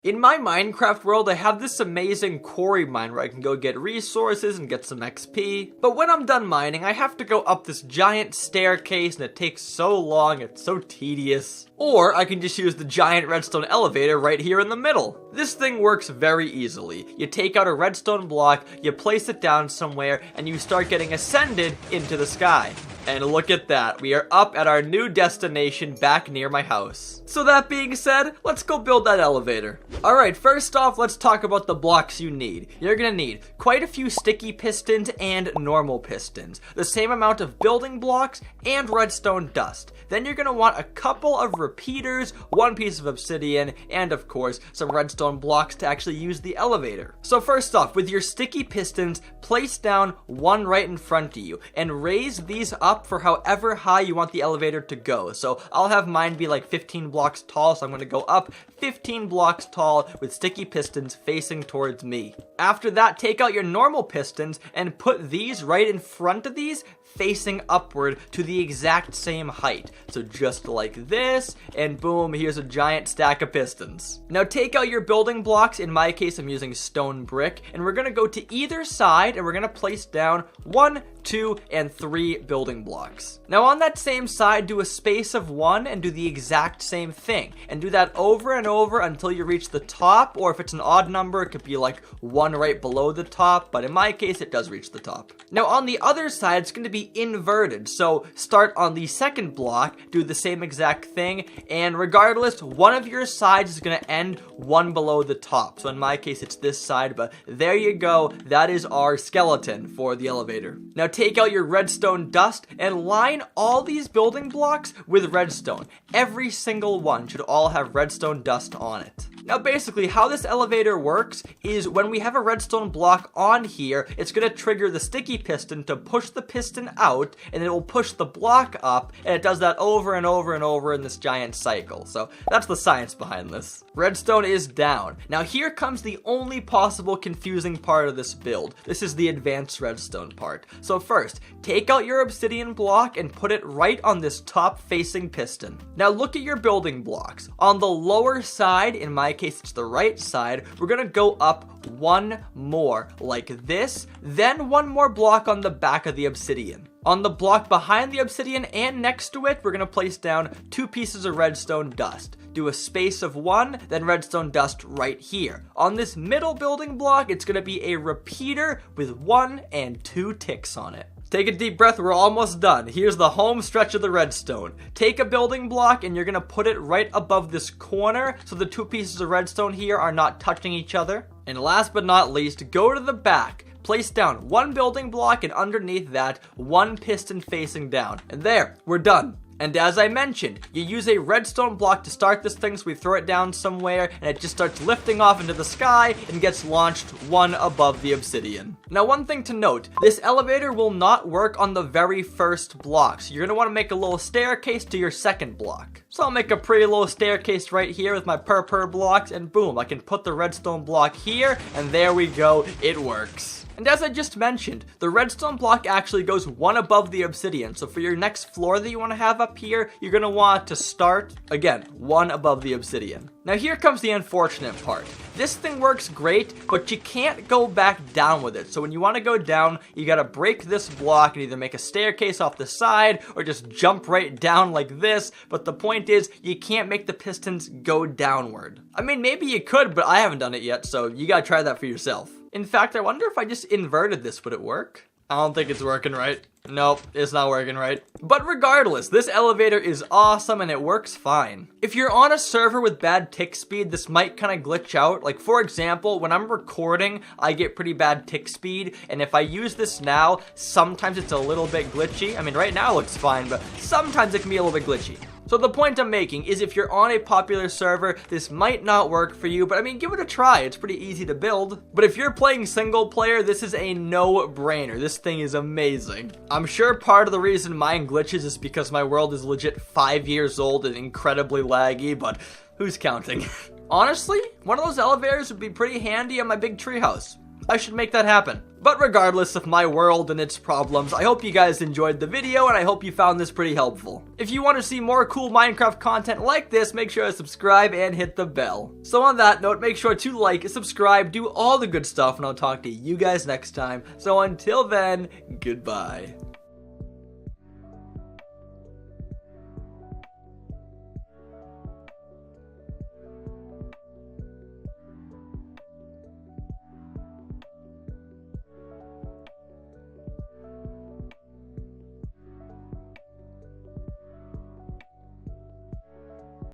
In my Minecraft world, I have this amazing quarry mine where I can go get resources and get some XP. But when I'm done mining, I have to go up this giant staircase and it takes so long, it's so tedious. Or I can just use the giant redstone elevator right here in the middle. This thing works very easily. You take out a redstone block, you place it down somewhere, and you start getting ascended into the sky. And look at that, we are up at our new destination back near my house. So that being said, let's go build that elevator. Alright, first off, let's talk about the blocks you need. You're gonna need quite a few sticky pistons and normal pistons, the same amount of building blocks, and redstone dust. Then you're gonna want a couple of repeaters, one piece of obsidian, and of course, some redstone blocks to actually use the elevator. So first off, with your sticky pistons, place down one right in front of you, and raise these up for however high you want the elevator to go. So I'll have mine be like 15 blocks tall, so I'm gonna go up 15 blocks tall with sticky pistons facing towards me. After that, take out your normal pistons and put these right in front of these, facing upward to the exact same height. So just like this, and boom, here's a giant stack of pistons. Now take out your building blocks. In my case, I'm using stone brick, and we're gonna go to either side and we're gonna place down 1, 2, and 3 building blocks. Now on that same side, do a space of 1 and do the exact same thing. And do that over and over until you reach the top, or if it's an odd number, it could be like 1 right below the top, but in my case, it does reach the top. Now on the other side, it's gonna be inverted. So start on the second block, do the same exact thing, and regardless, one of your sides is gonna end 1 below the top. So in my case, it's this side, but there you go. That is our skeleton for the elevator. Now take out your redstone dust and line all these building blocks with redstone. Every single one should all have redstone dust on it. Now basically how this elevator works is when we have a redstone block on here, it's going to trigger the sticky piston to push the piston out, and it will push the block up, and it does that over and over and over in this giant cycle. So that's the science behind this. Redstone is down. Now here comes the only possible confusing part of this build. This is the advanced redstone part. So first, take out your obsidian block and put it right on this top facing piston. Now look at your building blocks. On the lower side, in my case it's the right side, we're gonna go up 1 more like this, then 1 more block on the back of the obsidian. On the block behind the obsidian and next to it, we're gonna place down 2 pieces of redstone dust. Do a space of 1, then redstone dust right here. On this middle building block, it's gonna be a repeater with 1 and 2 ticks on it. Take a deep breath, we're almost done. Here's the home stretch of the redstone. Take a building block and you're gonna put it right above this corner so the 2 pieces of redstone here are not touching each other. And last but not least, go to the back. Place down 1 building block and underneath that, 1 piston facing down. And there, we're done. And as I mentioned, you use a redstone block to start this thing, so we throw it down somewhere and it just starts lifting off into the sky and gets launched 1 above the obsidian. Now one thing to note, this elevator will not work on the very first block, so you're going to want to make a little staircase to your second block. So I'll make a pretty little staircase right here with my purple blocks, and boom, I can put the redstone block here, and there we go, it works. And as I just mentioned, the redstone block actually goes 1 above the obsidian. So for your next floor that you want to have up here, you're going to want to start, again, 1 above the obsidian. Now here comes the unfortunate part. This thing works great, but you can't go back down with it. So when you want to go down, you got to break this block and either make a staircase off the side or just jump right down like this. But the point is, you can't make the pistons go downward. I mean, maybe you could, but I haven't done it yet, so you got to try that for yourself. In fact, I wonder if I just inverted this, would it work? I don't think it's working right. Nope, it's not working right. But regardless, this elevator is awesome and it works fine. If you're on a server with bad tick speed, this might kind of glitch out. Like for example, when I'm recording, I get pretty bad tick speed, and if I use this now, sometimes it's a little bit glitchy. I mean, right now it looks fine, but sometimes it can be a little bit glitchy. So the point I'm making is if you're on a popular server, this might not work for you, but I mean, give it a try. It's pretty easy to build. But if you're playing single player, this is a no-brainer. This thing is amazing. I'm sure part of the reason mine glitches is because my world is legit 5 years old and incredibly laggy, but who's counting? Honestly, one of those elevators would be pretty handy on my big treehouse. I should make that happen. But regardless of my world and its problems, I hope you guys enjoyed the video and I hope you found this pretty helpful. If you want to see more cool Minecraft content like this, make sure to subscribe and hit the bell. So on that note, make sure to like, subscribe, do all the good stuff, and I'll talk to you guys next time. So until then, goodbye.